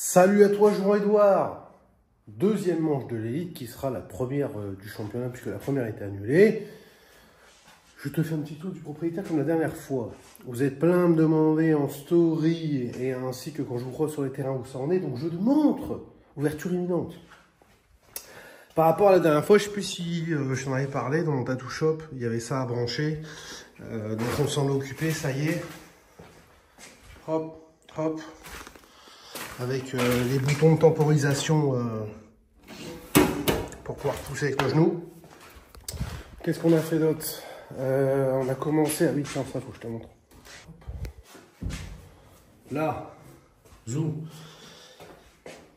Salut à toi Jean-Edouard. Deuxième manche de l'élite qui sera la première du championnat puisque la première était annulée. Je te fais un petit tour du propriétaire comme la dernière fois. Vous êtes plein à me demander en story et ainsi que quand je vous croise sur les terrains où ça en est. Donc je te montre. Ouverture imminente. Par rapport à la dernière fois, je ne sais plus si je t'en avais parlé dans mon tattoo shop. Il y avait ça à brancher. Donc on s'en est occupé, ça y est. Hop, hop. Avec les boutons de temporisation pour pouvoir pousser avec le genou. Qu'est-ce qu'on a fait d'autre? On a commencé... Ah oui, tiens, ça, faut que je te montre. Hop. Là, zoom.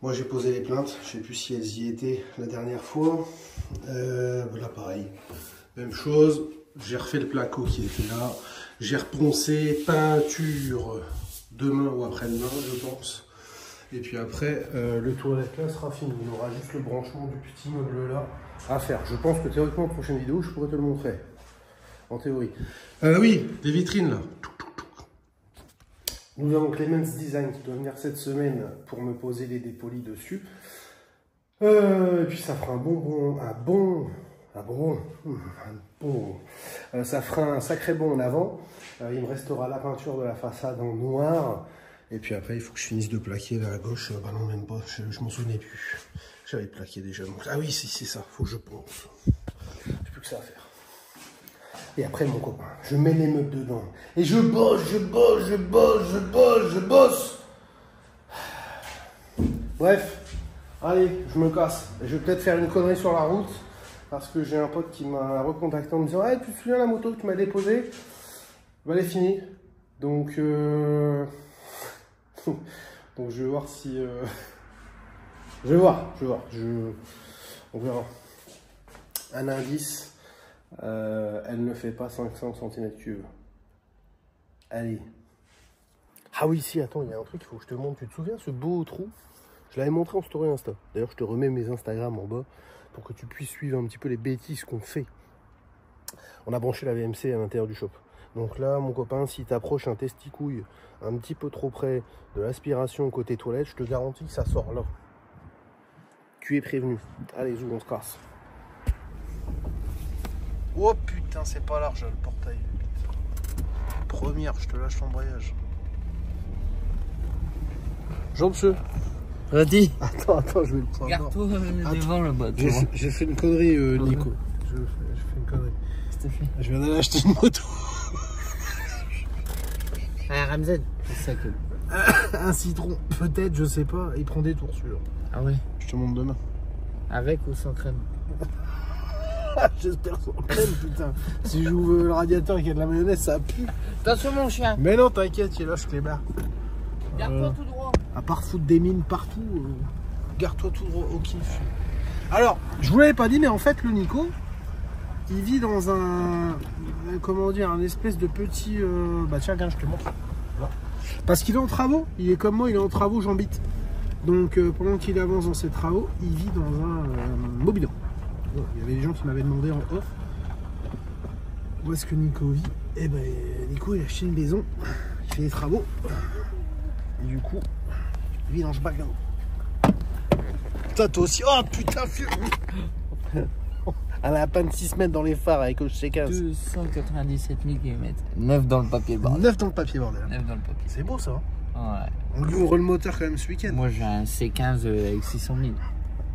Moi, j'ai posé les plaintes. Je ne sais plus si elles y étaient la dernière fois. Là, pareil. Même chose. J'ai refait le placo qui était là. J'ai reponcé peinture demain ou après-demain, je pense. Et puis après, le toilette là sera fini. Il y aura juste le branchement du petit meuble là à faire. Je pense que théoriquement, la prochaine vidéo, je pourrais te le montrer. En théorie. Oui, des vitrines là. Nous avons Clemens Design qui doit venir cette semaine pour me poser les dépolis dessus. Et puis ça fera ça fera un sacré bond en avant. Il me restera la peinture de la façade en noir. Et puis après, il faut que je finisse de plaquer là à gauche. Bah non, même pas, je m'en souvenais plus. J'avais plaqué déjà. Donc, ah oui, si, c'est ça, faut que je pense. J'ai plus que ça à faire. Et après, mon copain, je mets les meubles dedans. Et je bosse. Bref, allez, je me casse. Je vais peut-être faire une connerie sur la route. Parce que j'ai un pote qui m'a recontacté en me disant « Hey, tu te souviens la moto que tu m'as déposée ?» Bah, elle est finie. Donc, donc je vais voir si... Je vais voir. On verra. Un indice. Elle ne fait pas 500 cm3. Allez. Ah oui, si, attends, il y a un truc, il faut que je te montre. Tu te souviens, ce beau trou? Je l'avais montré en story Insta. D'ailleurs, je te remets mes Instagram en bas pour que tu puisses suivre un petit peu les bêtises qu'on fait. On a branché la VMC à l'intérieur du shop. Donc là, mon copain, si tu approches un testicouille un petit peu trop près de l'aspiration côté toilette, je te garantis que ça sort là. Tu es prévenu. Allez, zou, on se casse. Oh putain, c'est pas large le portail. Première, je te lâche l'embrayage. Jean monsieur. Redis. Attends, je vais le prendre. Regarde-toi devant là-bas. J'ai fait une connerie, Nico. J'ai fait une connerie. Qu'est-ce que t'as fait? Je viens d'aller acheter une moto. Ah, Ramzan. C'est ça que... Un citron, peut-être, je sais pas. Il prend des tours celui-là. Ah ouais. Je te montre demain. Avec ou sans crème? J'espère sans crème, putain. Si j'ouvre le radiateur et qu'il y a de la mayonnaise, ça pue. Attention mon chien. Mais non, t'inquiète, il lâche les barres. Garde-toi tout droit. À part foutre des mines partout, garde-toi tout droit au kiff. Alors, je vous l'avais pas dit, mais en fait, le Nico, il vit dans comment dire, un espèce de petit... Bah tiens, regarde, je te montre. Parce qu'il est en travaux, il est comme moi, il est en travaux, j'habite. Donc, pendant qu'il avance dans ses travaux, il vit dans un mobil-home. Bon, il y avait des gens qui m'avaient demandé en off où est-ce que Nico vit. Et ben, Nico, il a acheté une maison, il fait des travaux. Et du coup, il vit dans ce bac-là. Putain, toi aussi. Oh putain, fieu. Elle a à peine 6 mètres dans les phares avec le C15. 297 000 km. 9 dans le papier, bordel. 9 dans le papier, bordel. 9 dans le papier. C'est beau ça. Hein, ouais. On lui ouvre le moteur quand même ce week-end. Moi j'ai un C15 avec 600 000.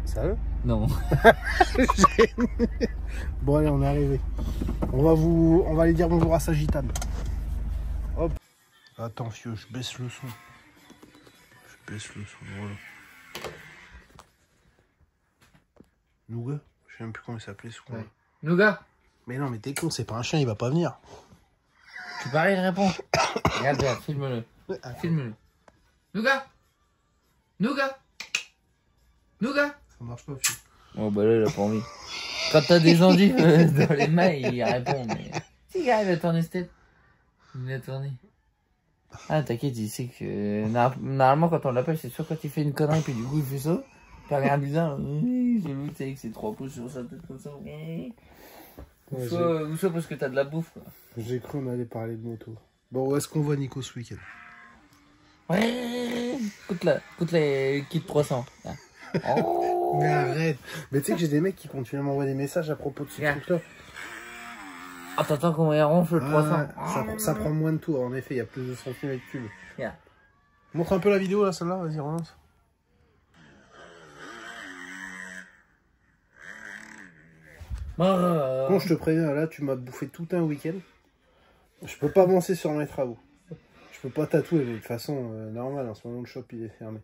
Sérieux? Non. Bon allez, on est arrivé. On va aller dire bonjour à sa gitane. Hop. Attends, fieu, je baisse le son. Voilà. Nougat? Je sais même plus comment il s'appelait ce con. Ouais. Nougat. Mais non, mais t'es con, c'est pas un chien, il va pas venir. Tu paries, il répond. Regarde, filme-le. Filme-le. Nougat. Ça marche pas, fieu. Oh bah là, il a pas envie. Quand t'as des endives dans les mains, il répond. Mais... Si, gars, il va tourner cette tête. Il va tourner. Ah, t'inquiète, il sait que... Normalement, quand on l'appelle, c'est sûr quand il fait une connerie, puis du coup, il fait ça. Puis regarde bizarre. J'ai vu, tu sais, avec ses 3 pouces sur sa tête comme ça. Ou soit parce que t'as de la bouffe, quoi. J'ai cru qu'on allait parler de moto. Bon, où est-ce qu'on voit Nico ce week-end? coûte les kits 300. Là. Oh. Mais arrête. Mais tu sais que j'ai des mecs qui continuent à m'envoyer des messages à propos de ce truc-là. Attends qu'on y ronfle le 300. Ça prend moins de tours, en effet, il y a plus de centimètres de cube. Yeah. Montre un peu la vidéo là, celle-là, vas-y, relance. Bon, je te préviens, là, tu m'as bouffé tout un week-end. Je peux pas avancer sur mes travaux. Je peux pas tatouer, mais de toute façon, normal, en ce moment, le shop, il est fermé.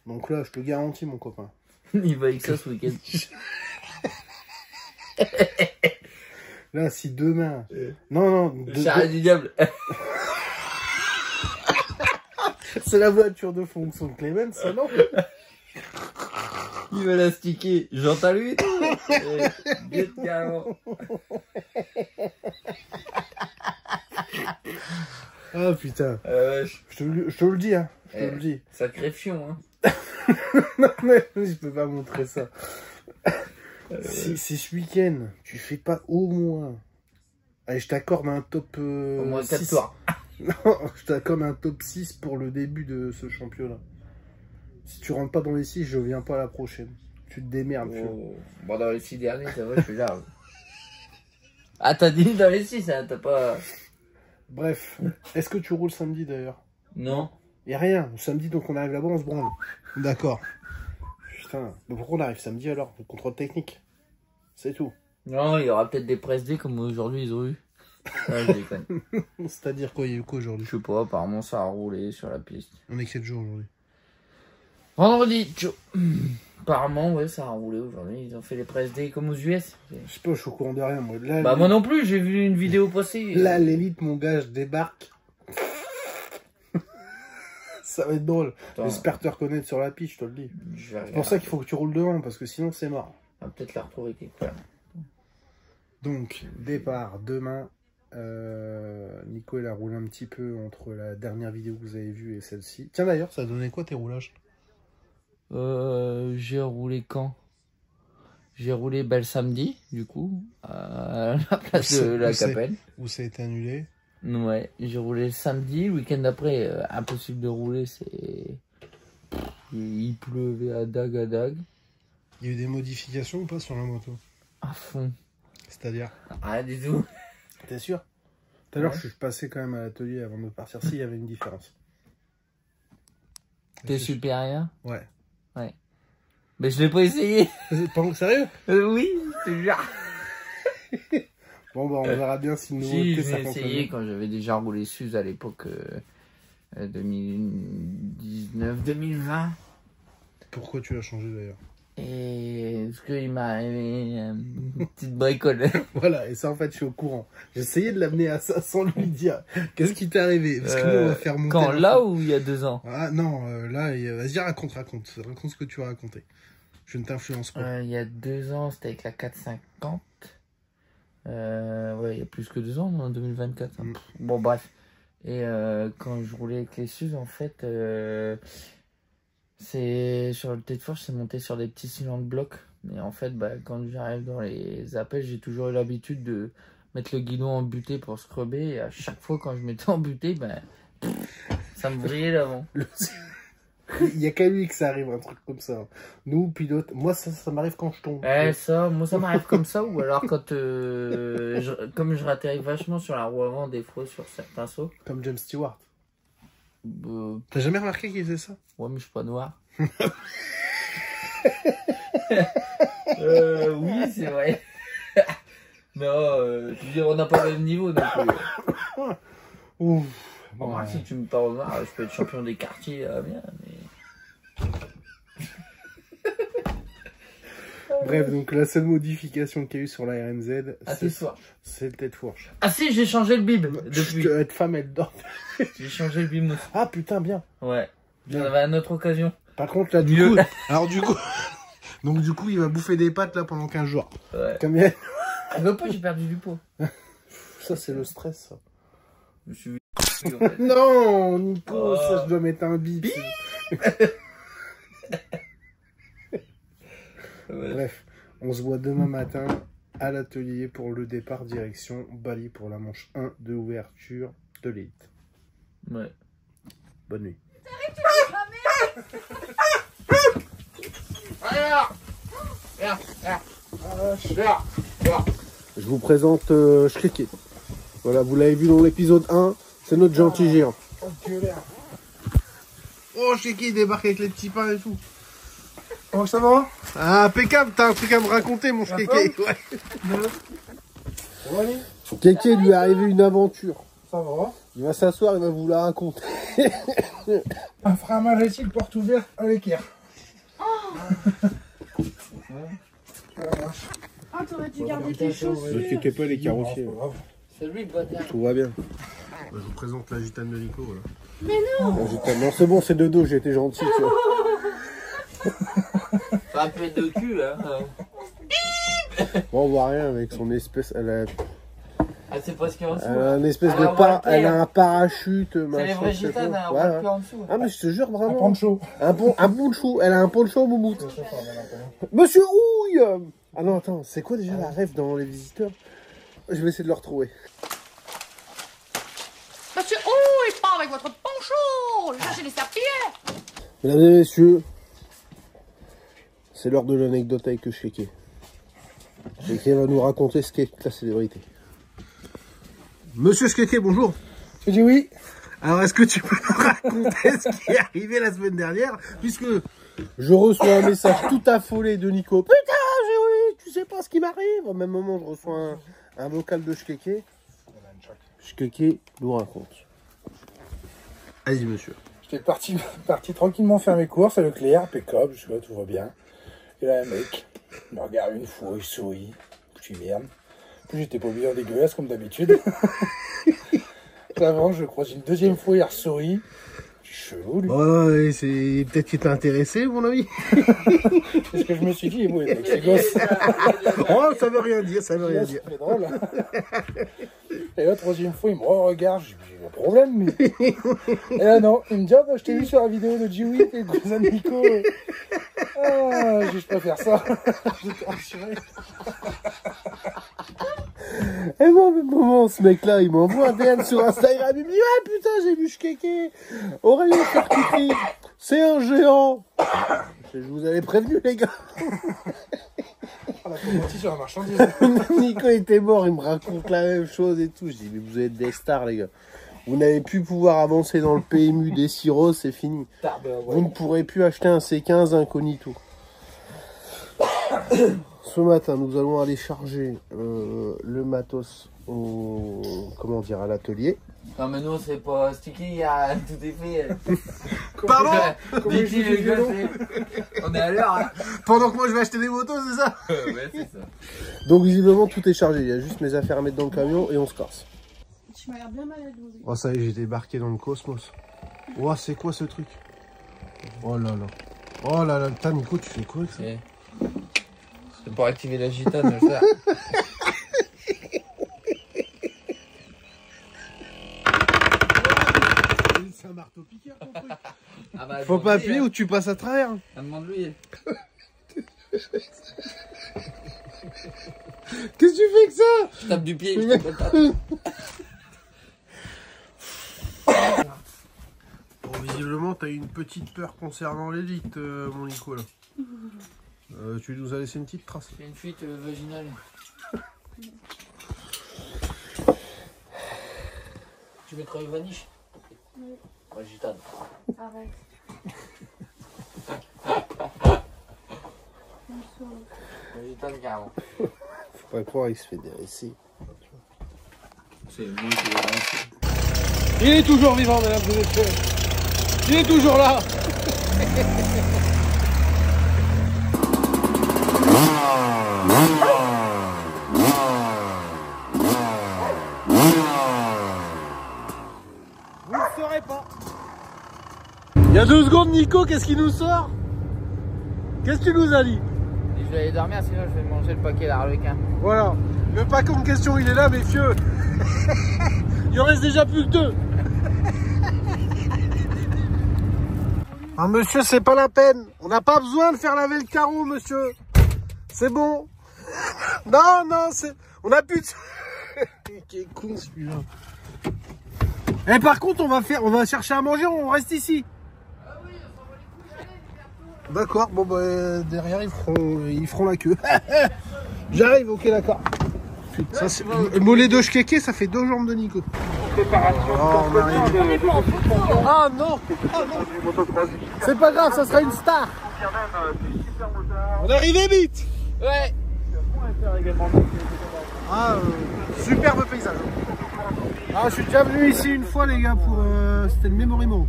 Donc là, je te garantis, mon copain. Il va avec ça ce week-end. Là, si demain... Non. Charles du diable. C'est la voiture de fonction de Clément, ça, non? Il va la sticker. J'entends lui. Bien carrément. Ah putain. Je te le dis, hein. Je te le dis. Sacré fion, hein. Non, mais je peux pas montrer ça. Si ce week-end, tu fais pas au moins... Allez, je t'accorde un top... Au moins 4 6. soirs. Non, je t'accorde un top 6 pour le début de ce championnat. Si tu rentres pas dans les 6, je viens pas la prochaine. Tu te démerdes. Oh. Bon, dans les 6 derniers, ça va, je suis là. Ah, t'as dit dans les 6, hein, t'as pas... Bref, est-ce que tu roules samedi d'ailleurs? Non. Y'a rien. Samedi, donc on arrive là-bas, on se branle. D'accord. Putain, mais pourquoi on arrive samedi alors? Le contrôle technique. C'est tout. Non, il y aura peut-être des press day comme aujourd'hui ils ont eu. Ah, je déconne. C'est-à-dire quoi, il y a eu quoi aujourd'hui? Je sais pas, apparemment ça a roulé sur la piste. On est quel jour aujourd'hui? Vendredi, apparemment, ouais, ça a roulé aujourd'hui. Ils ont fait les press day comme aux US. Je sais pas, je suis au courant de rien, moi. Là, bah, moi non plus, j'ai vu une vidéo passer. Là, l'élite, mon gars, je débarque. Ça va être drôle. J'espère te reconnaître sur la piste, je te le dis. C'est pour ça qu'il faut que tu roules devant, parce que sinon, c'est mort. On va peut-être la retrouver quelque part. Donc, départ demain. Nico, il a roulé un petit peu entre la dernière vidéo que vous avez vue et celle-ci. Tiens, d'ailleurs, ça a donné quoi tes roulages? J'ai roulé quand? J'ai roulé le samedi, du coup, à la place de la Capelle. Où ça a été annulé? Ouais, j'ai roulé le samedi. Le week-end d'après, impossible de rouler, c'est... Il pleuvait à dag. Il y a eu des modifications ou pas sur la moto? À fond. C'est-à-dire? Rien du tout. T'es sûr? Tout à l'heure, je suis passé quand même à l'atelier avant de partir. Si, il y avait une différence. T'es supérieur? Ouais. Ouais. Mais je l'ai pas essayé. Pas sérieux? Oui, c'est bien. Bon, bah, on verra bien si nous... Si, j'ai essayé quand j'avais déjà roulé Suze à l'époque 2019-2020. Pourquoi tu l'as changé d'ailleurs? Et parce qu'il m'a arrivé une petite bricole. Voilà, et ça en fait je suis au courant. J'essayais de l'amener à ça sans lui dire. Qu'est-ce qui t'est arrivé? Parce que nous on va faire monter... Quand, là ou il y a 2 ans? Ah non, là, vas-y raconte ce que tu vas raconter. Je ne t'influence pas. Il y a 2 ans, c'était avec la 450. Ouais, il y a plus que 2 ans, en 2024. Hein. Bon, bref. Et quand je roulais avec les Suze, en fait, c'est sur le tête de forge, c'est monté sur des petits cylindres blocs. Mais en fait, bah, quand j'arrive dans les appels, j'ai toujours eu l'habitude de mettre le guidon en butée pour scrubber. Et à chaque fois, quand je mettais en butée, bah, ça me brillait l'avant. Il y a qu'à lui que ça arrive, un truc comme ça. Nous, pilotes, moi, ça m'arrive quand je tombe. Moi, ça m'arrive comme ça, ou alors quand, comme je ratterris vachement sur la roue avant, des fois, sur certains sauts. Comme James Stewart. T'as jamais remarqué qu'il faisait ça? Ouais, mais je suis pas noir. Oui, c'est vrai. Non, je veux dire, on n'a pas le même niveau, donc... Ouf. Bon, si tu me parles noir, je peux être champion des quartiers, bien, mais... Bref, donc la seule modification qu'il y a eu sur la RMZ, c'est le tête-fourche. Ah si, j'ai changé le bib depuis. Être femme, elle dort. J'ai changé le bib aussi. Ah putain, bien. Ouais, j'en avais à une autre occasion. Par contre, là, du coup... Alors du coup... Donc du coup, il va bouffer des pâtes, là, pendant 15 jours. Ouais. Combien? J'ai perdu du poids. Ça, c'est le stress, ça. Je me suis... Non, Nico, ça, je dois mettre un bip. Bref, on se voit demain matin à l'atelier pour le départ direction Bali pour la manche 1 de ouverture de l'élite. Ouais. Bonne nuit. Je vous présente Shkeke. Voilà, vous l'avez vu dans l'épisode 1, c'est notre gentil géant. Oh, Shkeke, il débarque avec les petits pains et tout. Comment ça va? Ah, impeccable, t'as un truc à me raconter, mon Shkeke. Ouais. Shkeke, lui est arrivé une aventure. Ça va. Il va s'asseoir, il va vous la raconter. Un fromage ici, le porte ouvert à l'équerre. Ah, t'aurais dû garder tes chaussures. Ne t'inquiétez pas, les carrossiers. C'est lui le bâtard. Tout va bien. Je vous présente la gitane de Nico. Voilà. Mais non. Non, c'est bon, c'est de dos, j'ai été gentil. Tu vois. C'est un peu de cul, hein. Bon, on voit rien avec son espèce. Elle a, Ah, c'est pas ce qu'il y a en dessous. elle a un espèce Elle de a un voile elle a clair. un parachute. C'est les machin, vrais je sais gitanes, pas. hein, on Ouais, voit ouais. plus en dessous. Ah, mais je te jure, Un vraiment. poncho. Un poncho. Elle a un poncho, Moumoute. Monsieur Houille. Ah non, attends, c'est quoi déjà la rêve dans les visiteurs? Je vais essayer de le retrouver. Monsieur, oh, il part avec votre poncho. Lâchez les serpillères. Mesdames et messieurs, c'est l'heure de l'anecdote avec Shkeke. Shkeke va nous raconter ce qu'est la célébrité. Monsieur Shkeke, bonjour. Tu dis oui? Alors, est-ce que tu peux nous raconter ce qui est arrivé la semaine dernière? Puisque je reçois un message tout affolé de Nico. Putain, oui, tu sais pas ce qui m'arrive. Au même moment, je reçois un vocal de Shkeke. Shkeke nous raconte. Allez-y, monsieur. J'étais parti tranquillement faire mes courses à Leclerc, impeccable, je sais pas, tout va bien. Et là, un mec, il me regarde une fois, il sourit. Je dis merde. Puis j'étais pas bien dégueulasse comme d'habitude. Avant, je croise une deuxième fois, il sourit. Chelou, lui. Ouais, c'est peut-être qu'il t'a intéressé, mon ami. C'est ce que je me suis dit, moi, avec ces gosses. Oh, ça veut rien dire, ça veut rien dire. C'est drôle. Et la troisième fois, il me regarde, j'ai un problème, mais. Et là, non, il me dit, ah, bah, je t'ai vu sur la vidéo de Jiwi, et de cousin de Nico. Ah, je préfère ça. J'étais rassuré. Et moi, au même moment, ce mec-là, il m'envoie un DM sur Instagram. Il me dit, ah putain, j'ai vu Shkeke. Aurélien Charcuterie, c'est un géant. Je vous avais prévenu, les gars. On a commencé sur la marchandise. Nico était mort, il me raconte la même chose et tout. Je dis, mais vous êtes des stars, les gars. Vous n'avez plus pouvoir avancer dans le PMU des siros, c'est fini. Vous ne pourrez plus acheter un C15 incognito. Ce matin, nous allons aller charger le matos comment dire, à l'atelier. Non, mais nous, c'est pas sticky, tout est fait. Pardon. Dis-tu, les gars, on est à l'heure, hein. Pendant que moi je vais acheter des motos, c'est ça? Ouais, c'est ça. Donc visiblement tout est chargé, il y a juste mes affaires à mettre dans le camion et on se casse. Tu m'as l'air bien malade, vous. Oh ça y est, j'ai débarqué dans le cosmos. Oh c'est quoi ce truc? Oh là là. Oh là là, putain Nico, tu fais quoi avec ça? C'est pour activer la gitane, ça. C'est un marteau piqueur ton truc. Ah bah, Faut pas appuyer ou tu passes à travers. Demande-lui. Qu'est-ce que tu fais que ça? Je tape du pied, je tape pas. Bon, visiblement t'as eu une petite peur concernant l'élite, mon Nico là. Tu nous as laissé une petite trace. C'est une fuite vaginale. Tu mettras une vaniche? Oui. Ouais, gitane. Arrête. Ouais, gitane, carrément. Faut pas croire, il se fait déresser. C'est lui qui est lancé. Il est toujours vivant, mesdames et messieurs. Il est toujours là. Vous ne saurez pas. Il y a 2 secondes, Nico, qu'est-ce qu'il nous sort? Qu'est-ce que tu nous as dit? Je vais aller dormir, sinon je vais manger le paquet d'arlequin. Voilà. Le paquet en question, il est là, messieurs. Il en reste déjà plus que 2. Ah, monsieur, c'est pas la peine. On n'a pas besoin de faire laver le carreau, monsieur. C'est bon. Non, non, c'est... On a plus de... Quel con, celui-là. Eh, par contre, on va chercher à manger, on reste ici. D'accord, bon bah derrière ils feront la queue. J'arrive, ok d'accord. Ça, mollet de Shkeke, ça fait 2 jambes de Nico. Oh, on arrive. Ah non, c'est pas grave, ça sera une star. On est arrivé vite. Ouais. Ah, superbe paysage. Ah, je suis déjà venu ici une fois les gars pour c'était le Memorimo.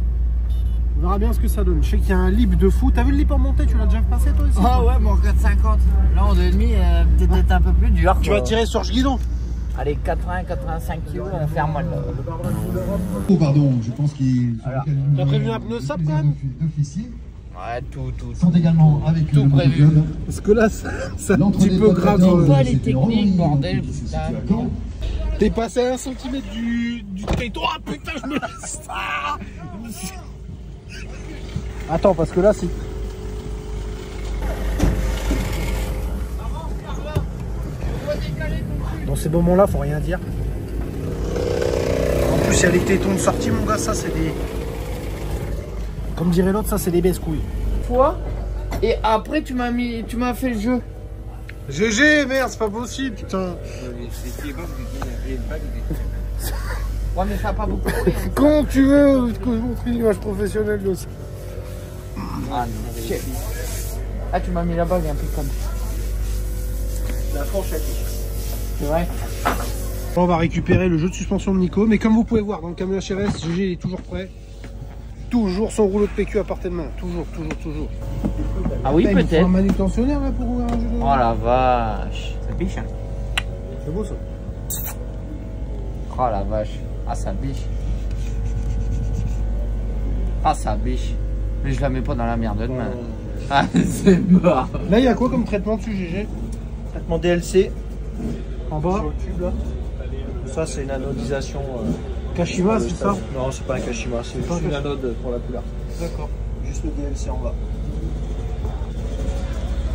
On verra bien ce que ça donne. Je sais qu'il y a un lip de fou. T'as vu le lip en montée? Tu l'as déjà passé toi aussi? Ah ouais, mais en 4,50. Là en 2,5, peut-être un peu plus dur. Tu vas tirer sur ce guidon? Allez, 80-85 kg, on ferme moi là. Oh pardon, je pense qu'il... T'as prévu un pneu sable quand même? Ouais, tout. Sont également avec tout le prévu. club. Parce que là, c'est un petit peu grave. Pas les techniques, bordel, putain. T'es passé à 1 cm du trait. Oh putain, je me laisse. Attends, parce que là, c'est... Dans ces moments-là, faut rien dire. En plus, il y a les tétons de sortie, mon gars, ça, c'est des... Comme dirait l'autre, ça, c'est des baisse-couilles. Quoi? Et après, tu m'as fait le jeu. GG, merde, c'est pas possible, putain. Ouais, mais ça a pas beaucoup. Quand tu veux, je montre une image professionnelle de ça. Ah non, shit. Ah, tu m'as mis la bague un peu comme. La fourchette. C'est vrai? On va récupérer le jeu de suspension de Nico, mais comme vous pouvez voir dans le camion HRS, GG est toujours prêt. Toujours son rouleau de PQ à portée de main. Toujours. Ah oui, peut-être. Il faut un manutentionnaire là pour ouvrir un jeu de... Oh la vache. Ça biche, hein. C'est beau ça. Oh la vache. Ah, ça biche. Ah, ça biche. Mais je la mets pas dans la merde de main. Ah, c'est mort. Là, il y a quoi comme traitement dessus, GG? Traitement DLC. En bas. Sur le tube là. Ça, c'est une anodisation. Kashima, c'est ça? Non, c'est pas un Kashima, c'est juste une anode pour la couleur. D'accord. Juste le DLC en bas.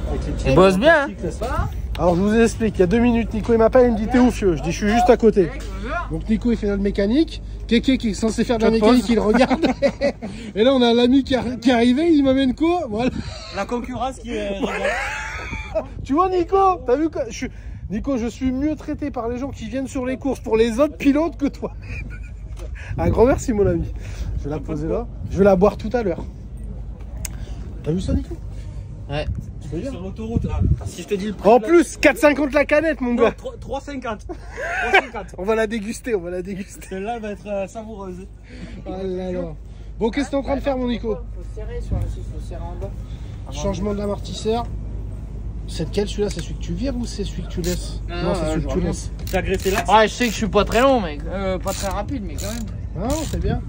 Avec les petits Il bosse bien, hein. plastiques, là, Alors, je vous explique. Il y a 2 minutes, Nico il m'appelle, il me dit t'es où, Fieux? Je dis je suis juste à côté. Donc, Nico il fait notre mécanique. Kéké qui est censé faire de la mécanique, il regarde. Et là, on a l'ami qui est arrivé, il m'amène quoi? Voilà. la concurrence qui est. Tu vois, Nico? T'as vu quoi? Nico, je suis mieux traité par les gens qui viennent sur les courses pour les autres pilotes que toi. Un grand merci, mon ami. Je vais la poser là. Je vais la boire tout à l'heure. T'as vu ça, Nico? Ouais. Sur l'autoroute là. Si je te dis le prix. En plus, 4,50 la canette, mon gars. 3,50. On va la déguster, Celle-là va être savoureuse. Oh là là. Bon, qu'est-ce que t'es en train de faire, mon Nico? Faut serrer sur le site, faut serrer en bas. Changement de l'amortisseur. C'est lequel celui-là? C'est celui que tu vires ou c'est celui que tu laisses? Non, c'est celui que tu laisses. T'as graissé là? Ouais, je sais que je suis pas très long, mais pas très rapide, mais quand même. Non, c'est bien.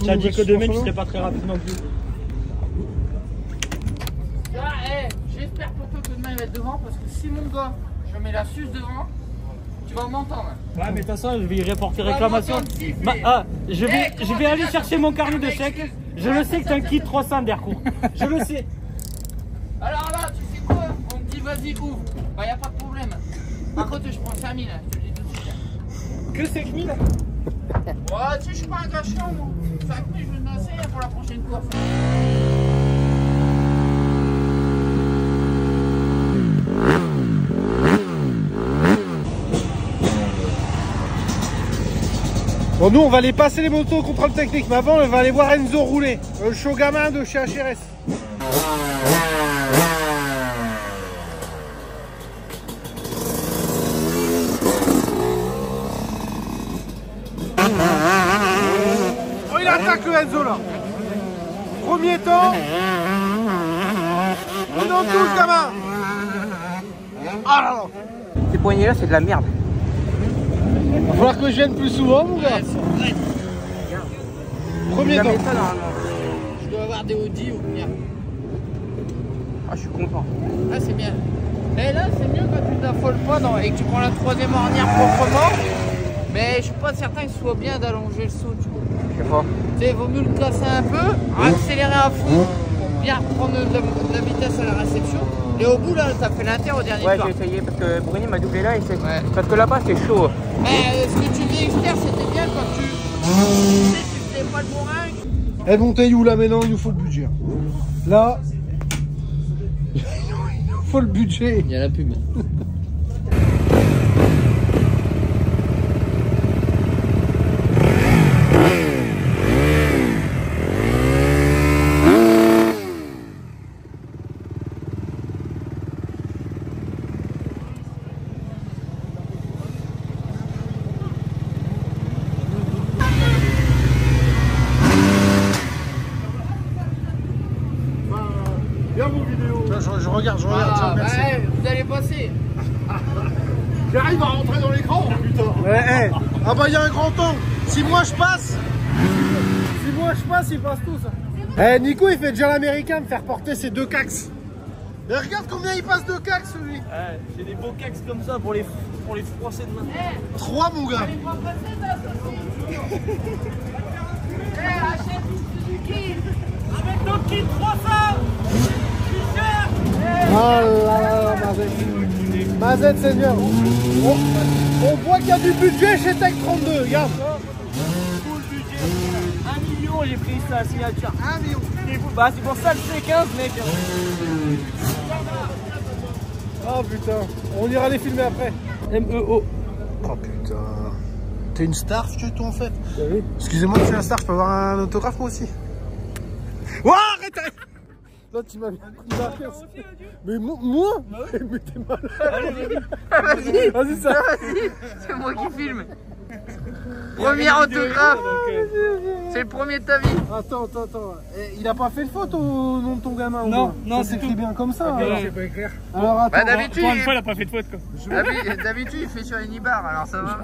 Tu as dit que demain tu serais pas très rapide non plus. Ah, j'espère pour toi que demain il va être devant, parce que si mon gars, je mets la suce devant, tu vas m'entendre. Ouais, mais de toute façon, je vais y reporter réclamation. Je vais aller chercher mon carnet de chèques. Je le sais que t'as un kit 300 d'Airco. Je le sais. Alors là, tu sais quoi? On me dit vas-y, ouvre. Bah, y a pas de problème. Par contre, je prends 5000, je te le dis tout de suite. Que 5000? Ouais, tu sais, je suis pas un gars chiant, moi. 5000, je vais le lancer pour la prochaine course. Bon, nous, on va aller passer les motos au contrôle technique. Mais avant, on va aller voir Enzo rouler. Le show gamin de chez HRS. Oh, il attaque le Enzo là. Premier temps. On en touche, gamin. Ah là là. Ces poignées là, c'est de la merde. Il va falloir que je vienne plus souvent, mon gars. Premier temps. Je dois avoir des Audi ou bien. Ah, je suis content. Ah, c'est bien. Et là, c'est mieux quand tu t'affoles pas et que tu prends la 3e ornière proprement. Mais je suis pas certain que ce soit bien d'allonger le saut, tu vois. Je sais pas. Tu sais, vaut mieux le casser un peu, accélérer à fond pour bien prendre de la vitesse à la réception. Et au bout, là, t'as fait l'inter au dernier Ouais, tour. j'ai essayé parce que Bruni m'a doublé là et c'est. Ouais. Parce que là-bas, c'est chaud. Mais ce que tu dis externe, c'était bien quand tu faisais pas le bourringue. Elle montait où là maintenant? Il nous faut le budget. Là, faut le budget. Il y a la pub. Je regarde, tiens, merci. Ouais, vous allez passer. J'arrive à rentrer dans l'écran, putain. Ouais, ah bah il y a un grand angle. Si moi je passe, ils passent tous. Nico il fait déjà l'américain de faire porter ses 2 cax. Mais regarde combien il passe de cax celui. Ouais, j'ai des beaux cax comme ça pour les froisser de main. 3 mon gars. Achète une Suzuki. Avec notre kit 300. Oh là là, Mazette Seigneur. On voit qu'il y a du budget chez Tech 32, regarde. Full budget. 1 million, j'ai pris sa signature. 1 million. Bah c'est pour ça le C15 mec. Oh putain, on ira les filmer après. MEO. Oh putain. T'es une star toi en fait. Excusez-moi je suis un star, je peux avoir un autographe moi aussi. Ouah, arrête. Là tu m'as mis. Mais moi mais t'es malade. Vas-y ça. C'est moi qui filme. Premier autographe. C'est le premier de ta vie. Attends. Il a pas fait de faute au nom de ton gamin? Non, ça s'écrit bien comme ça. Okay, alors. je sais pas écrire. Alors attends. Bah, d'habitude, Pour une fois, il a pas fait de faute quoi. D'habitude, il fait sur une ibar, alors ça va.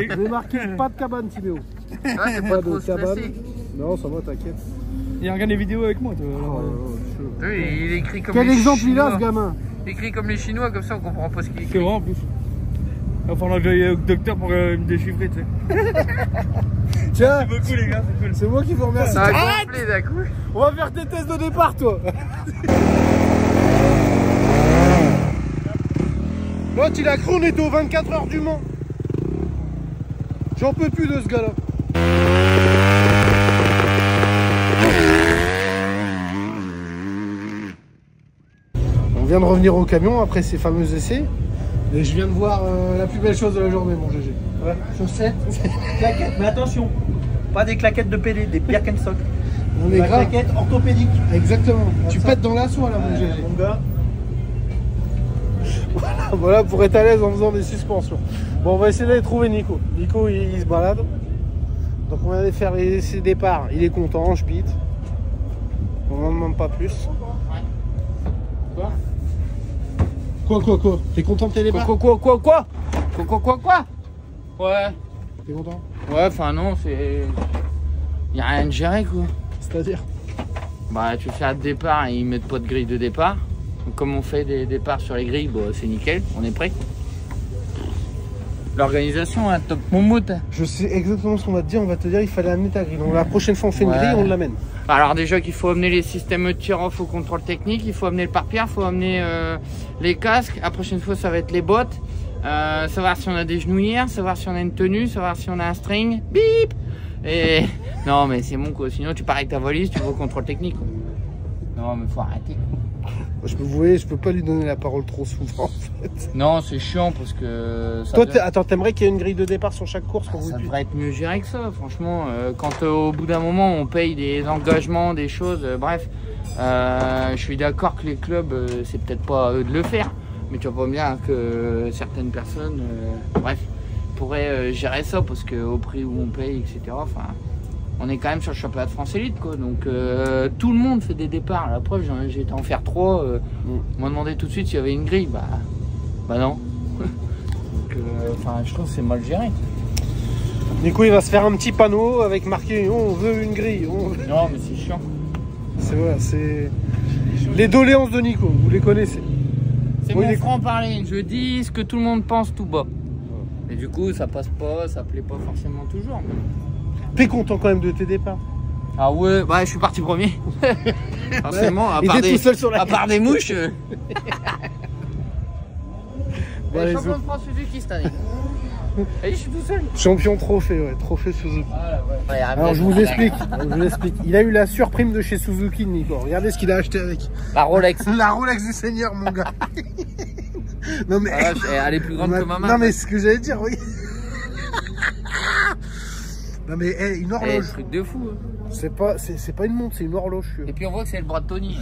Je vais marquer pas de cabane, Timéo. Ouais, c'est pas Pas trop de cabane. stressé. Non, ça va, t'inquiète. Il regarde les vidéos avec moi. Toi, alors, Oui, il écrit comme Quel les exemple il a Chinois. ce gamin? Il écrit comme les Chinois, comme ça on comprend pas ce qu'il c'est écrit. vrai en plus. Il va falloir que j'aille au docteur pour me déchiffrer, tu sais. Tiens, C'est beaucoup les gars, c'est cool. c'est moi qui vous remercie. Ça a gonflé d'un coup. On va faire tes tests de départ, toi. L'autre, il a cru on était aux 24 heures du Mans. J'en peux plus de ce gars-là. On vient de revenir au camion après ces fameux essais. Et je viens de voir la plus belle chose de la journée, mon GG. Ouais, chaussettes, claquettes, mais attention, pas des claquettes de PD, des Birkenstock. On est La grave. claquette orthopédique. Exactement. Tu ça. pètes dans la soie là, mon GG. Mon gars. Voilà pour être à l'aise en faisant des suspensions. Bon, on va essayer d'aller trouver Nico. Nico, il se balade. Donc on va aller faire ses départs. Il est content, je bite. On n'en demande pas plus. Quoi T'es content de tes départs? Quoi? Ouais. T'es content? Ouais, enfin non, c'est... Y'a rien de géré quoi. C'est-à-dire? Bah tu fais un départ et ils mettent pas de grille de départ. Donc, comme on fait des départs sur les grilles, bah, c'est nickel, on est prêt. L'organisation, hein, top moumoute. Je sais exactement ce qu'on va te dire. On va te dire il fallait amener ta grille. Donc la prochaine fois on fait une Ouais. grille, on l'amène. Alors déjà qu'il faut amener les systèmes de tir-off au contrôle technique, il faut amener le pare-pierre, il faut amener les casques. La prochaine fois ça va être les bottes, savoir si on a des genouillères, savoir si on a une tenue, savoir si on a un string, bip. Et non mais c'est bon quoi, sinon tu pars avec ta valise, tu vas au contrôle technique quoi. Non mais faut arrêter. Vous voyez, je peux pas lui donner la parole trop souvent en fait. Non c'est chiant parce que... Ça Toi, devient- attends, t'aimerais qu'il y ait une grille de départ sur chaque course pour vous Ça puissiez- devrait être mieux géré que ça, franchement. Quand au bout d'un moment on paye des engagements, des choses, bref. Je suis d'accord que les clubs, c'est peut-être pas à eux de le faire. Mais tu vois bien que certaines personnes, bref, pourraient gérer ça parce qu'au prix où on paye, etc. Enfin, on est quand même sur le championnat de France élite quoi. Donc tout le monde fait des départs. La preuve, j'ai été en faire 3. On m'a demandé tout de suite s'il y avait une grille. Bah non. Donc, enfin, je trouve que c'est mal géré. Nico, il va se faire un petit panneau avec marqué on veut une grille. Non, mais c'est chiant. C'est vrai, c'est les doléances de Nico, vous les connaissez. C'est Oui, mon les- franc-parler. Je dis ce que tout le monde pense tout bas. Et du coup, ça passe pas, ça plaît pas forcément toujours. T'es content quand même de tes départs? Ah ouais, bah je suis parti premier. Forcément, il était tout seul sur la à part des mouches. Bon, allez, champion Zou. de France Suzuki cette année. Et je suis tout seul. Champion trophée, ouais, trophée Suzuki. Ouais, Alors je vous explique, Il a eu la surprime de chez Suzuki, Nico. Regardez ce qu'il a acheté avec. La Rolex. La Rolex du Seigneur, mon gars. Non mais. Ah, elle est plus grande que ma main. Non mais ce que j'allais dire, oui. Non mais une horloge. Truc de fou. C'est pas une montre, c'est une horloge. Et puis on voit que c'est le bras de Tony.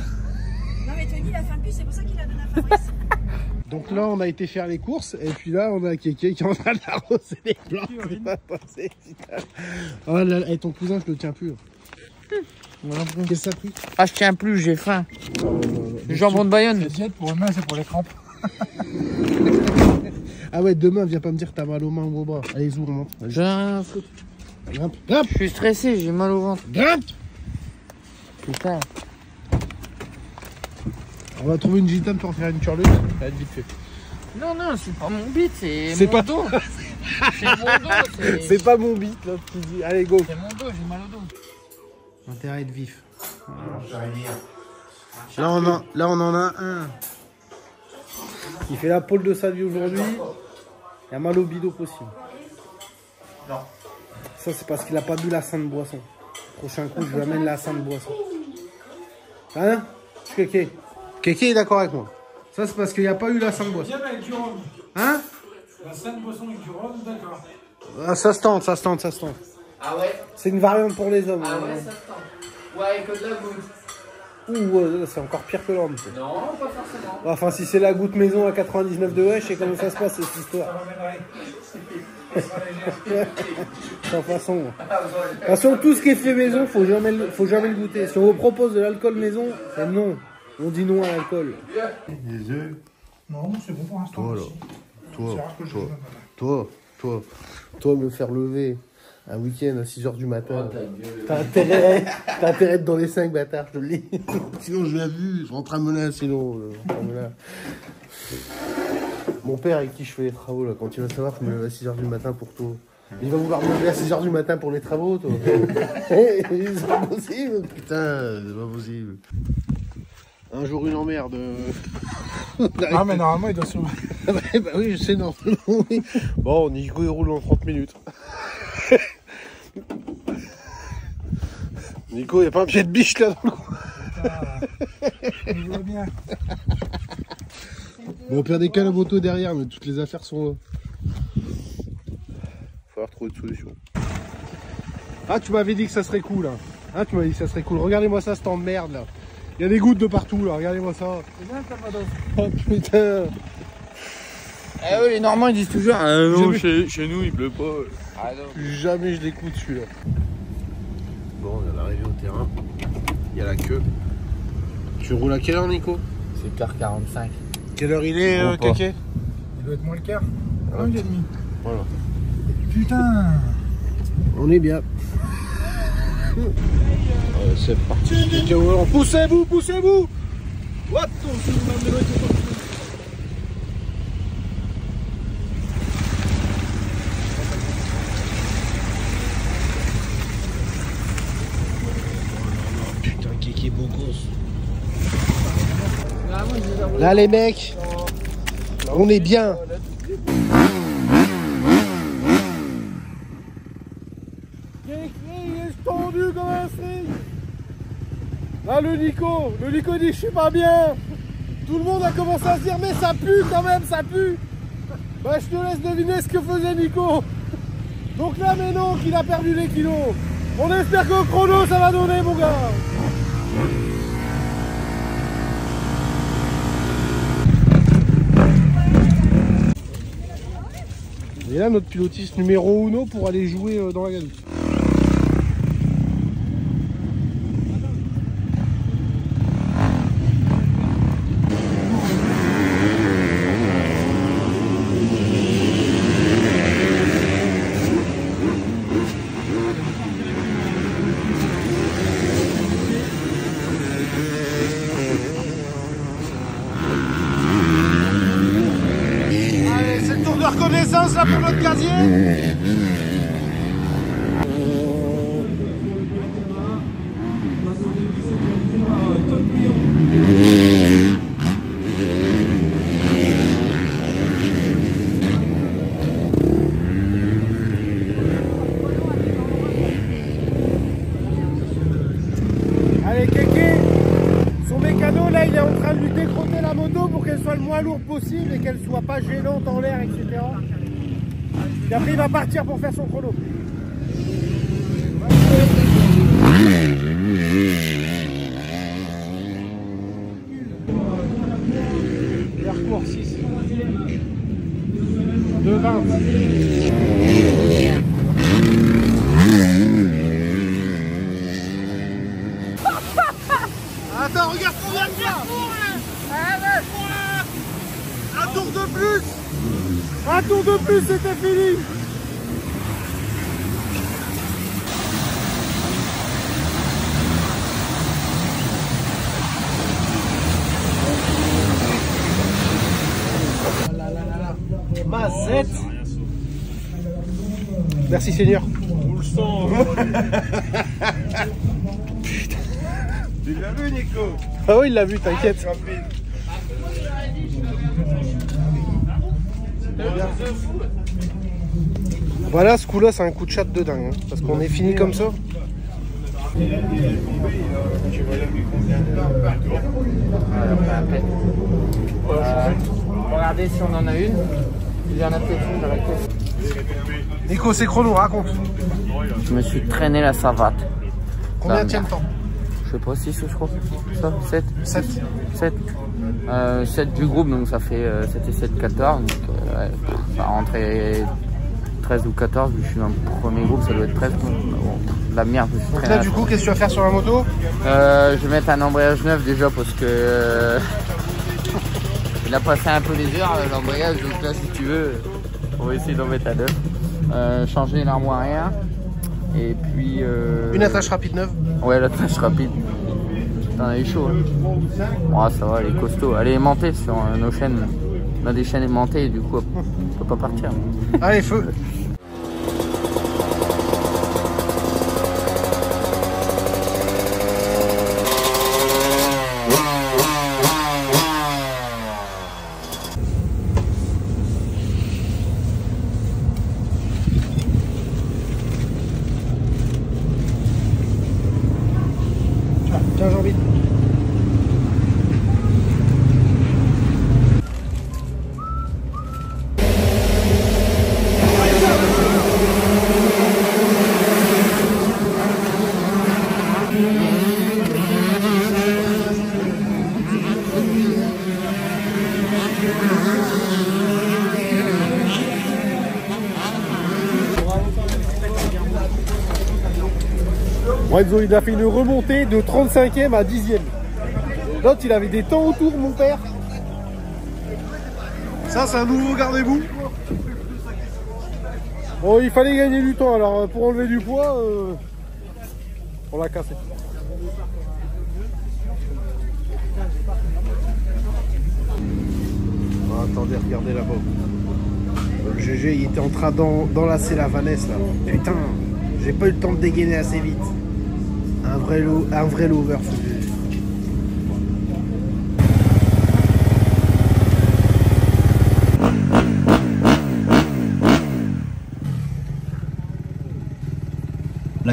Non mais Tony il a fait un puce, c'est pour ça qu'il a donné à Fabrice. Donc là on a été faire les courses et puis là on a Kéké qui est en train d'arroser les plantes. C'est pas passé. Oh là là, et ton cousin je le tiens plus. Qu'est-ce que ça a pris? Ah, je tiens plus, j'ai faim. Le jambon de Bayonne. L'assiette pour demain, c'est pour les crampes. Ah ouais, demain viens pas me dire que t'as mal aux mains ou aux bras. Allez zou, on monte. J'ai rien à foutre. Grimpe, grimpe, Je suis stressé, j'ai mal au ventre. grimpe. Putain. On va trouver une gitane pour faire une turlute. Ça va être vite fait. Non, non, c'est pas mon beat, c'est C'est mon pas dos. C'est mon dos, C'est pas mon beat là qui dit. Allez go. C'est mon dos, j'ai mal au dos. Intérêt à être vif. Là on en a un. Il fait la pole de sa vie aujourd'hui. Il a mal au bidon possible. Non. Ça c'est parce qu'il a pas bu la sainte boisson. Prochain coup je lui amène la sainte boisson. Hein? Kéké. Kéké est d'accord avec moi. Ça c'est parce qu'il n'y a pas eu la sainte boisson. Viens avec du rhum. Hein? La sainte boisson avec du rhum, d'accord. Ah, ça se tente, ça se tente, ça se tente. Ah ouais? C'est une variante pour les hommes. Ah ouais, ça se tente. Ouais, que de la goutte. Ouh, c'est encore pire que l'homme. Non, pas forcément. Enfin, si c'est la goutte maison à 99 de wesh, je sais comment ça se passe cette histoire. Sans façon. De toute façon, tout ce qui est fait maison, faut jamais le goûter. Si on vous propose de l'alcool maison, c'est non. On dit non à l'alcool. Les œufs. Non, c'est bon pour l'instant. Toi, là. C'est rare que je le donne. Toi, me faire lever un week-end à 6h du matin. T'as intérêt d'être dans les 5 bâtards, je te le dis. Sinon, je l'ai vu, je rentre à Melun, sinon. Mon père avec qui je fais les travaux, là, quand il va savoir qu'il me lève à 6h du matin pour tout. Il va vouloir me lever à 6h du matin pour les travaux, toi. C'est pas possible, putain, c'est pas possible. Un jour une emmerde. Ah mais normalement il doit se... Bah oui, je sais, non. Bon, Nico il roule en 30 minutes. Nico, il n'y a pas un pied de biche là dans le coin. Il voit bien. Bon, au pire des cas, la moto derrière, mais toutes les affaires sont là. Faut falloir trouver une solution. Ah, tu m'avais dit que ça serait cool, hein. Ah, tu m'avais dit que ça serait cool. Regardez-moi ça, cette emmerde là. Il y a des gouttes de partout là, regardez-moi ça. C'est bien ta madoff. Oh putain. Eh oui, les Normands ils disent toujours non, chez nous il pleut pas. Ah non. Plus jamais je l'écoute celui-là. Bon, on est arrivé au terrain. Il y a la queue. Tu roules à quelle heure, Nico? C'est 4h45. Quelle heure il est, Kéké? Il doit être moins le quart. 1h30. Voilà. Putain. On est bien. C'est parti. Poussez-vous, poussez-vous. What? Putain, Kéké beau gosse. Là les mecs, on est bien. Il est tendu comme un string. Là le Nico dit je suis pas bien. Tout le monde a commencé à se dire mais ça pue quand même, ça pue. Bah je te laisse deviner ce que faisait Nico. Donc là mais non, qu'il a perdu les kilos. On espère qu'au chrono ça va donner mon gars. Et là notre pilotiste numéro 1 pour aller jouer dans la galerie. Reconnaissance là pour notre casier. Allez, Kéké, son mécano, là, il est en train de lui décroter la moto pour qu'elle soit le moins lourde possible et qu'elle soit pas gênante en l'air, etc. Et après, il va partir pour faire son chrono. Mercourt 6. 2,20. Attends, regarde combien de fois. Un tour de plus. Un tour de plus, c'était fini. Mazette. Merci Seigneur. On le sent. Putain. Tu l'as vu, Nico? Ah oui, il l'a vu, t'inquiète. Voilà, ce coup-là, c'est un coup de chat de dingue. Hein, parce qu'on est fini comme ça. Regardez si on en a une. Il y en a peut-être une dans la caisse. Nico, c'est chrono, raconte. Je me suis traîné la savate. Combien tient le temps? Je sais pas, 6 je crois. Ça, 7 7. 7. 7 du groupe, donc ça fait c'était 7, 14. Donc ouais, ça rentrait 13 ou 14, vu que je suis dans le premier groupe, ça doit être 13. Bon, la merde, je suis Donc traîné. là, du coup, qu'est-ce que tu vas faire sur la moto? Je vais mettre un embrayage neuf déjà parce que il a passé un peu les heures l'embrayage, donc là si tu veux on va essayer d'en mettre un neuf. Changer l'armoire arrière et puis une attache rapide neuve. Ouais, l'attache rapide. Putain, elle est chaud hein. Oh, ça va, elle est costaud, elle est aimantée sur nos chaînes. On a des chaînes aimantées et du coup on peut pas partir. Allez, feu. Tiens, j'ai envie. Renzo, il a fait une remontée de 35e à 10e. L'autre, il avait des temps autour, mon père. Ça, c'est un nouveau gardez-vous. Bon, il fallait gagner du temps, alors pour enlever du poids, on l'a cassé. Oh, attendez, regardez là-bas. Le GG, il était en train d'enlacer la Vanessa là. Putain, j'ai pas eu le temps de dégainer assez vite. Un vrai lover, ce GG.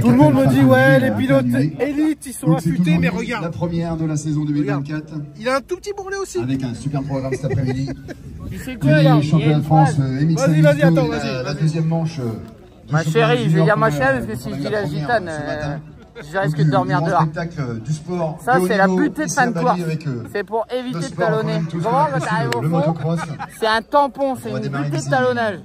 Tout le monde me dit ouais, les pilotes élites ils sont affûtés, mais regarde. La première de la saison 2024. Il a un tout petit bourrelet aussi. Avec un super programme cet après-midi. Tu sais quoi là? Championnat de France, Émile Vas-y, Savisto, attends, et vas-y. la deuxième manche. Ma chérie, je vais dire ma chérie parce que si je dis la gitane, je risque de dormir dehors. Du sport. Ça, c'est la butée de ici fin à de Bali course. avec, C'est pour éviter le de sport, talonner. tout Tu ce qu'on vois, appelle quand t'arrives au le fond, motocross. c'est un tampon, c'est On va une démarrer butée de d'ici talonnage.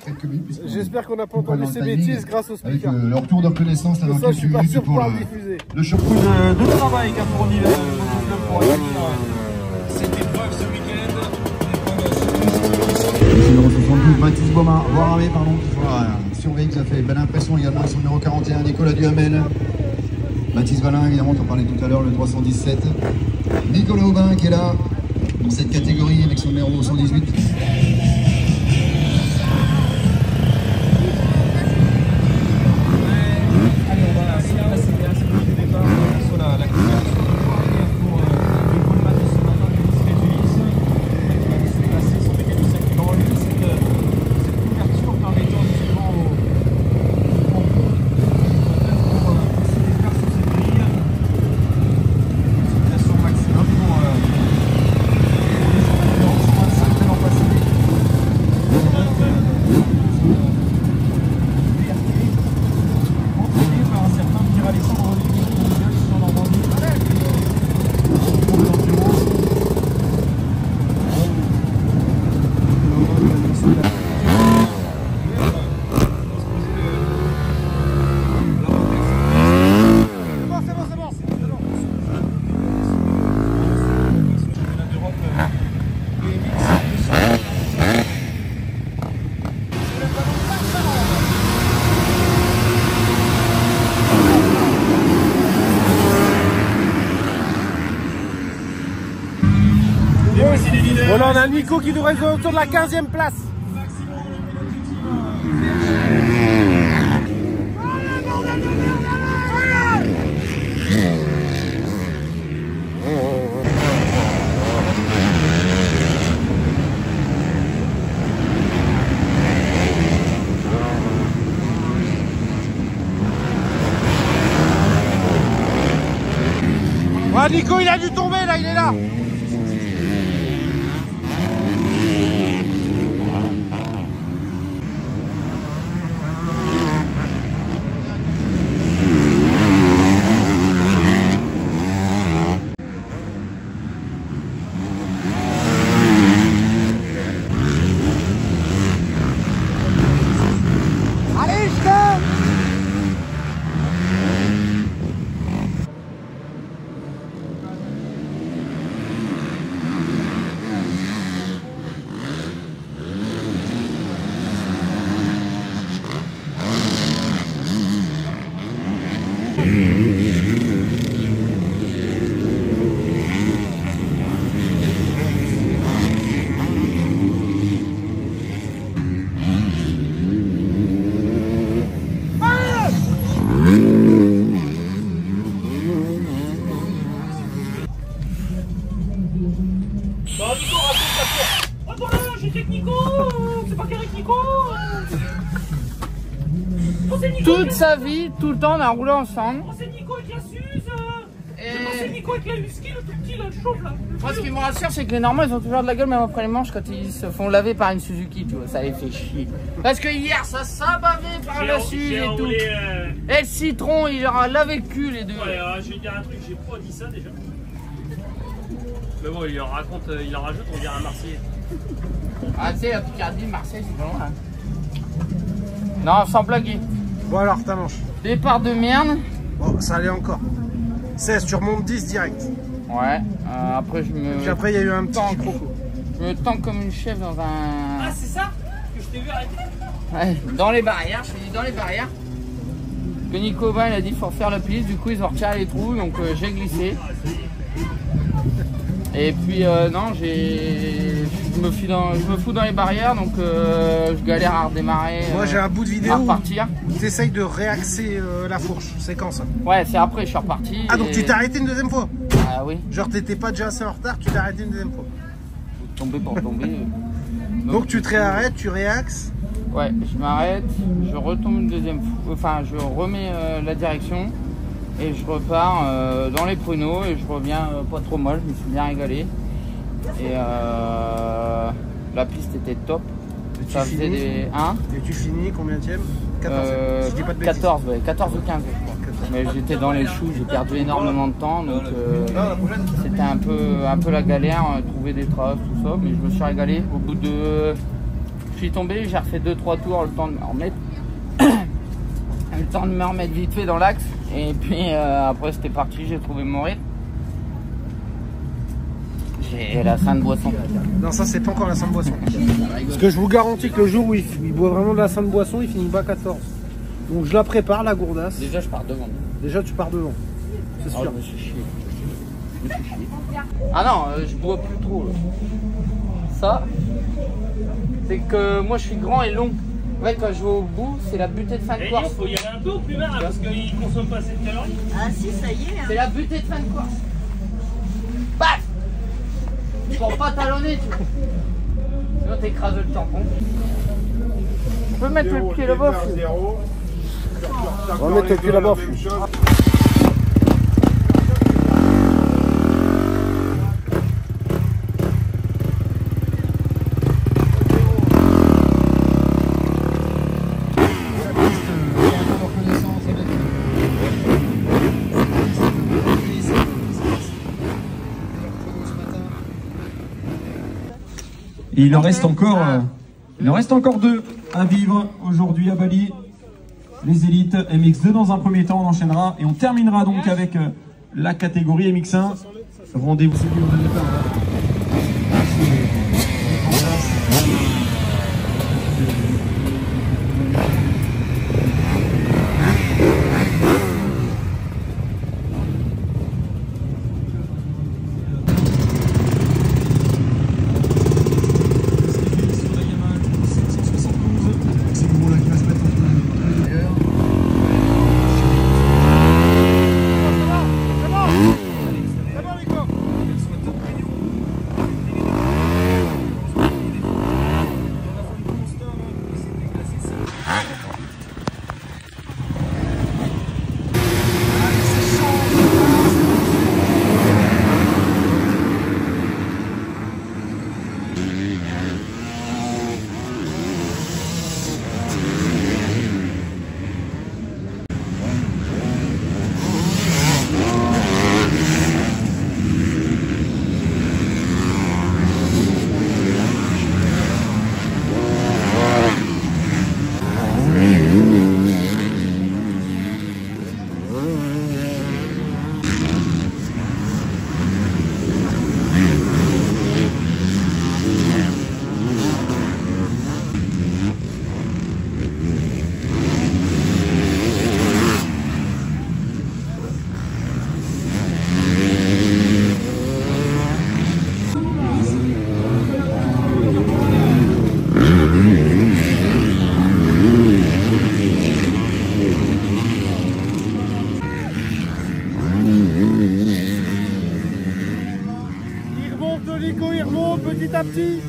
quelques minutes, puisqu'on- J'espère qu'on n'a pas on prend entendu dans ces le timing bêtises grâce au avec speaker. leur tour de reconnaissance là dans Ça, je quelques suis pas minutes sûr de pour pouvoir le, le diffuser. le choc. De travail qu'a fourni le club pour cette épreuve ce week-end. Numéro 72, Mathis Beaumain, voire Armé, pardon, qui fera surveiller, qui a fait belle impression également avec son numéro 41, Nicolas Duhamel. Mathis Valin, évidemment, on en parlait tout à l'heure, le 317. Nicolas Aubin qui est là, dans cette catégorie avec son numéro 118. Allez, on va passer bien, c'est le départ sur la couverture pour le coup de match ce matin du lycée Réjulis. Il va se déplacer son mécanicien qui est dans lui. Cette couverture permettant justement aux pilotes pour essayer de faire sur cette grille. Là, on a Nico qui devrait être autour de la 15e place. Ah, Nico, il a dû tomber là, il est là. Allez, je t'aime. Toute sa vie, tout le temps, on a roulé ensemble. Oh, c'est Nico avec la Suze. C'est Nico avec la Husky, le tout petit, là, le chauve là. Moi, ce qui me rassure, c'est que les Normands, ils ont toujours de la gueule, même après les manches, quand ils se font laver par une Suzuki, tu vois, ça les fait chier. Parce que hier, ça s'abavait par la Suze et tout. Et le citron, il leur a lavé le cul, les deux. Ouais, je vais dire un truc, j'ai pas dit ça déjà. Mais bon, il en raconte, il en rajoute, on dirait un Marseillais. Ah, tu sais, la Picardie, Marseille, c'est pas loin. Hein. Non, sans blaguer. Bon, alors, ta manche. Départ de merde. Bon, ça allait encore. 16, tu remontes 10 direct. Ouais, après je me... Puis après, il y a eu un petit tank. Je me tank comme une chef dans un... Ah, c'est ça que je t'ai vu arrêter? Ouais, dans les barrières, je t'ai dit dans les barrières. Que Nico il a dit faut refaire la piste, du coup ils ont retiré les trous, donc j'ai glissé. Et puis non, je me fous dans les barrières, donc je galère à redémarrer. Moi j'ai un bout de vidéo où tu essayes de réaxer la fourche, c'est quand ça? Ouais, c'est après, je suis reparti. Ah, donc tu t'es arrêté une deuxième fois? Ah oui. Genre t'étais pas déjà assez en retard, tu t'es arrêté une deuxième fois? Tomber pour tomber. Donc tu te réarrêtes, tu réaxes? Ouais, je m'arrête, je retombe une deuxième fois, enfin je remets la direction. Et je repars dans les pruneaux et je reviens pas trop mal, je me suis bien régalé. Et la piste était top. Ça faisait des 1. Et tu finis combienième? 14. Je dis pas de 14, ouais, 14 ou 15 je crois. Mais j'étais dans les choux, j'ai perdu énormément de temps, donc c'était un peu la galère, trouver des traces, tout ça, mais je me suis régalé. Au bout de... Je suis tombé, j'ai refait 2-3 tours, le temps de me remettre. Le temps de me remettre vite fait dans l'axe. Et puis après c'était parti, j'ai trouvé mon rythme. J'ai la sainte boisson. Non, ça c'est pas encore la sainte boisson. Parce que je vous garantis que le jour où il boit vraiment de la sainte boisson, il finit pas 14. Donc je la prépare, la gourdasse. Déjà je pars devant. Déjà tu pars devant. C'est sûr. Je me suis chié. Ah non, je bois plus trop là. Ça, c'est que moi je suis grand et long. Ouais, quand je vais au bout, c'est la butée de fin de course. Il faut y aller un peu au plus bas parce qu'il ne consomme pas assez de calories. Ah si, ça y est. Hein. C'est la butée de fin de course. Baf! Pour pas talonner, tu vois. Sinon t'écrases le tampon. On peut mettre le pied là-bas. On va mettre le pied là-bas. Et il en reste encore 2 à vivre aujourd'hui à Bali. Les élites MX2 dans un premier temps, on enchaînera et on terminera donc avec la catégorie MX1. Rendez-vous sur le départ. Nico il remonte petit à petit.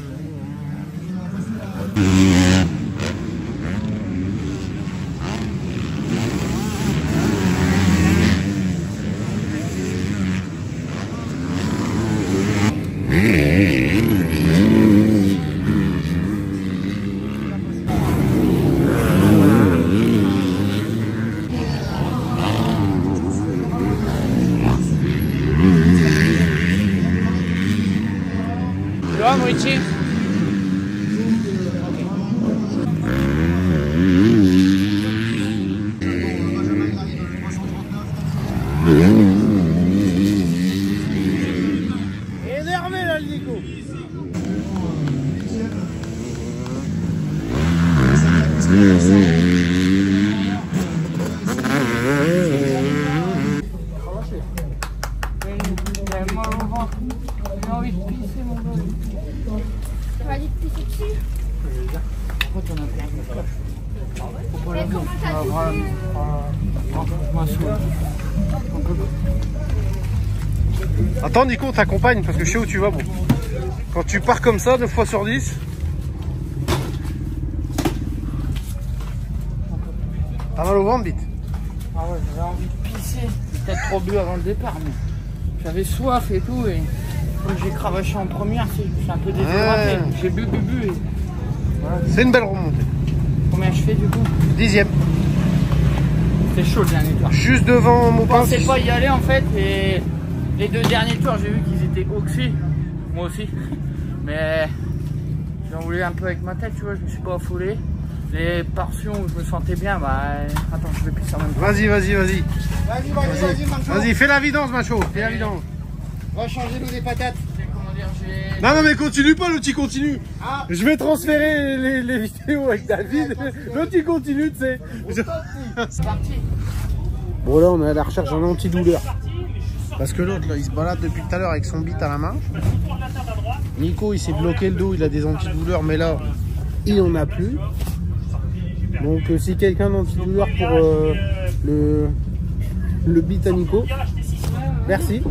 Tu vois, Moïti? Énervé là le Nico. J'ai mal au ventre. J'ai envie de pisser mon dos. Tu vas aller te pisser dessus. Pourquoi t'en as perdu? Faut pas la Mais comment mettre. t'as Je m'assois. Attends Nico, on t'accompagne parce que je sais où tu vas. Bon. Quand tu pars comme ça, 9 fois sur 10. T'as mal au ventre vite. Ah ouais, j'avais envie de pisser. J'ai peut-être trop bu avant le départ, mais j'avais soif et tout. Et comme j'ai cravaché en première, je suis un peu déshydraté. Ouais. J'ai bu et voilà. C'est une belle remontée. Combien je fais du coup? 10e. C'est chaud le dernier tour. Juste devant mon Je pensais pas y aller en fait, et les deux derniers tours j'ai vu qu'ils étaient oxy, moi aussi, mais j'en voulais un peu avec ma tête, tu vois, je me suis pas affolé. Les portions où je me sentais bien, bah attends, je vais pisser en même temps. Vas-y, vas-y, vas-y. Vas-y, Mancho. Vas-y, fais la vidange, macho. Fais la vidange. Va changer l'eau des patates. Comment dire, j'ai... Non, non, mais continue pas, l'autre il continue. Ah. Je vais transférer les vidéos avec David. L'autre il continue, tu sais. C'est parti. Bon, là, on est à la recherche d'un antidouleur. Parce que l'autre, là, il se balade depuis tout à l'heure avec son bit à la main. Nico, il s'est bloqué le dos, il a des antidouleurs, mais là, il en a plus. Donc, si quelqu'un a d'antidouleur pour le bit à Nico, merci.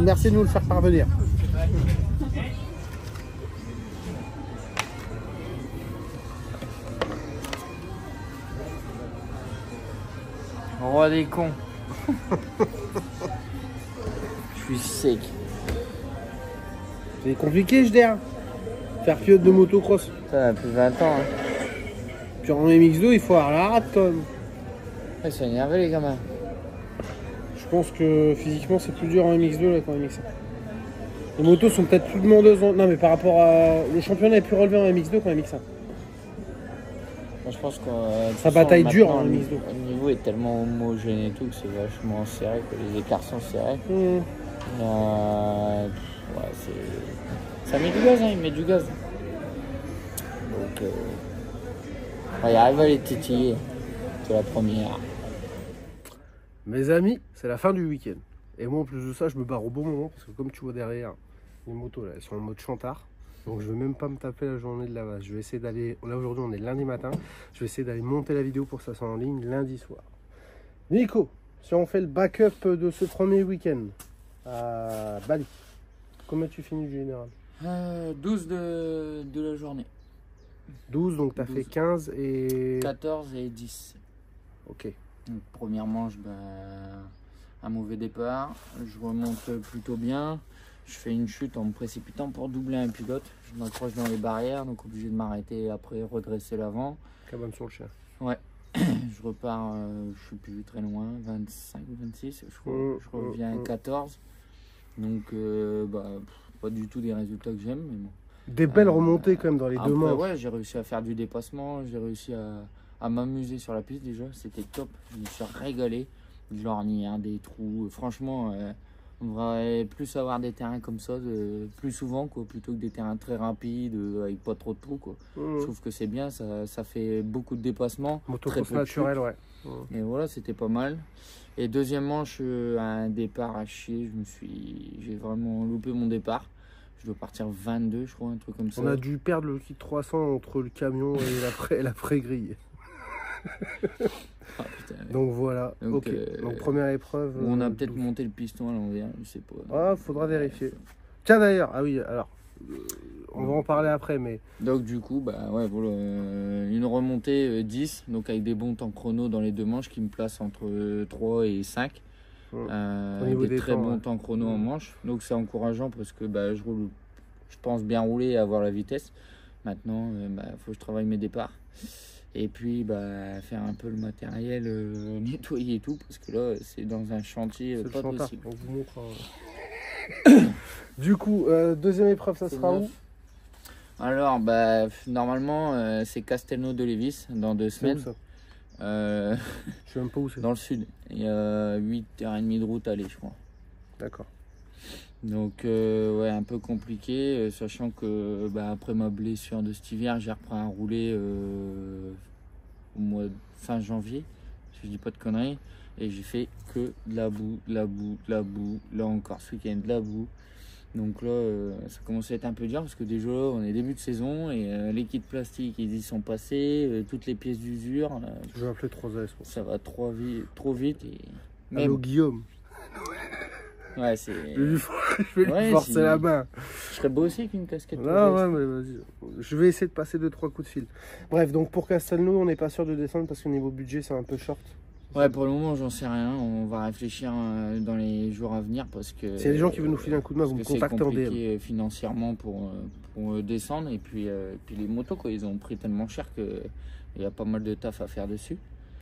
Merci de nous le faire parvenir. Roi des cons. Je suis sec. C'est compliqué, je dirais. Faire pilote de motocross. Ça a plus de 20 ans. Hein. Puis en MX2, il faut avoir la rate quand même. Ils sont énervés les gamins. Je pense que physiquement, c'est plus dur en MX2 là qu'en MX1. Les motos sont peut-être plus demandeuses. Non, mais par rapport à. Le championnat est plus relevé en MX2 qu'en MX1. Moi, je pense que Ça bataille dur en MX2. Le niveau est tellement homogène et tout que c'est vachement serré, que les écarts sont serrés. Ouais, ça met du gaz, hein, il met du gaz. Donc, il arrive à les titiller. C'est la première. Mes amis, c'est la fin du week-end. Et moi, en plus de ça, je me barre au bon moment parce que, comme tu vois derrière, les motos là, elles sont en mode chantard. Donc, je vais même pas me taper la journée de lavage. Je vais essayer d'aller. Là, aujourd'hui, on est lundi matin. Je vais essayer d'aller monter la vidéo pour que ça soit en ligne lundi soir. Nico, si on fait le backup de ce premier week-end à Bali, combien tu finis du général? 12 de la journée. 12, donc tu as fait 15 et... 14 et 10. Ok. Donc, première manche, un mauvais départ. Je remonte plutôt bien. Je fais une chute en me précipitant pour doubler un pilote. Je m'accroche dans les barrières, donc obligé de m'arrêter et après redresser l'avant. Cabane sur le chien. Ouais. Je repars, je suis plus très loin, 25 ou 26. Je reviens à 14. Donc, pas du tout des résultats que j'aime, mais bon. Des belles remontées quand même dans les deux manches. Ouais, j'ai réussi à faire du dépassement, j'ai réussi à m'amuser sur la piste déjà, c'était top. Je me suis régalé, de l'ornière, des trous. Franchement, on devrait plus avoir des terrains comme ça plus souvent, quoi, plutôt que des terrains très rapides avec pas trop de trous, quoi. Je trouve que c'est bien, ça fait beaucoup de dépassements. Motocross naturel, ouais. Et voilà, c'était pas mal. Et deuxième manche, un départ à chier, j'ai vraiment loupé mon départ. Je dois partir 22, je crois, un truc comme ça. On a dû perdre le kit 300 entre le camion et la pré-grille. Ah, putain, ouais. Donc voilà, donc, ok. Donc première épreuve. On a peut-être monté le piston à l'envers, je sais pas. Ah, faudra vérifier. Tiens d'ailleurs, ah oui, alors, on va en parler après, mais... Donc du coup, bah ouais, voilà, une remontée 10, donc avec des bons temps chrono dans les deux manches qui me placent entre 3 et 5. Au niveau des très temps, bons temps chrono en manche. Donc c'est encourageant parce que bah, je pense bien rouler et avoir la vitesse. Maintenant, faut que je travaille mes départs. Et puis faire un peu le matériel, nettoyer et tout, parce que là c'est dans un chantier pas possible. On vous montre, Du coup, deuxième épreuve, ça sera où? Alors normalement c'est Castelnau de Lévis dans 2 semaines. Où ça je sais même pas où c'est. Dans le sud. Il y a 8h30 de route aller, je crois. D'accord. Donc ouais, un peu compliqué, sachant que après ma blessure de cet hiver, j'ai repris à rouler au mois de fin janvier, si je dis pas de conneries, et j'ai fait que de la boue, de la boue, de la boue, là encore ce week-end de la boue. Donc là ça commence à être un peu dur parce que déjà on est début de saison et les kits plastiques ils y sont passés, toutes les pièces d'usure. Je vais appeler 3S. Ça va trop vite. Et... Allô Guillaume. Ouais, c'est. Je vais lui forcer la main. Je serais beau aussi avec une casquette. Non, ouais, mais vas-y. Je vais essayer de passer 2-3 coups de fil. Bref, donc pour Castelnau, on n'est pas sûr de descendre parce que niveau budget, c'est un peu short. Ouais, pour le moment, j'en sais rien. On va réfléchir dans les jours à venir parce que. S'il y a des gens qui veulent nous filer un coup de main, vous me contactez en DM. C'est compliqué financièrement pour descendre. Et puis les motos, quoi, ils ont pris tellement cher qu'il y a pas mal de taf à faire dessus.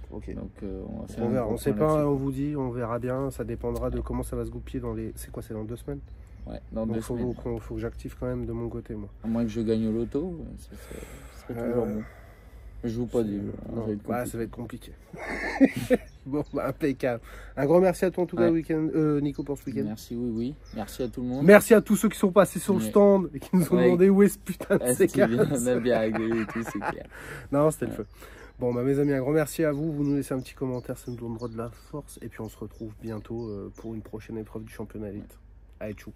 Ok. Donc on va faire. On verra. On sait pas, on vous dit, on verra bien. Ça dépendra de comment ça va se goupiller dans les. C'est quoi, c'est dans 2 semaines? Ouais, dans 2 semaines. Faut que j'active quand même de mon côté, moi. À moins que je gagne au loto, ça serait toujours bon. Je joue pas du jeu. Ça va être compliqué. Bon, impeccable. Un grand merci à toi en tout cas, Nico, pour ce week-end. Merci, oui. Merci à tout le monde. Merci à tous ceux qui sont passés sur le stand et qui nous ont demandé où est ce putain de C4. On a bien rigolé et tout, c'est clair. Non, c'était le feu. Bon, mes amis, un grand merci à vous. Vous nous laissez un petit commentaire, ça nous donnera de la force. Et puis on se retrouve bientôt pour une prochaine épreuve du championnat élite. Allez, tchou.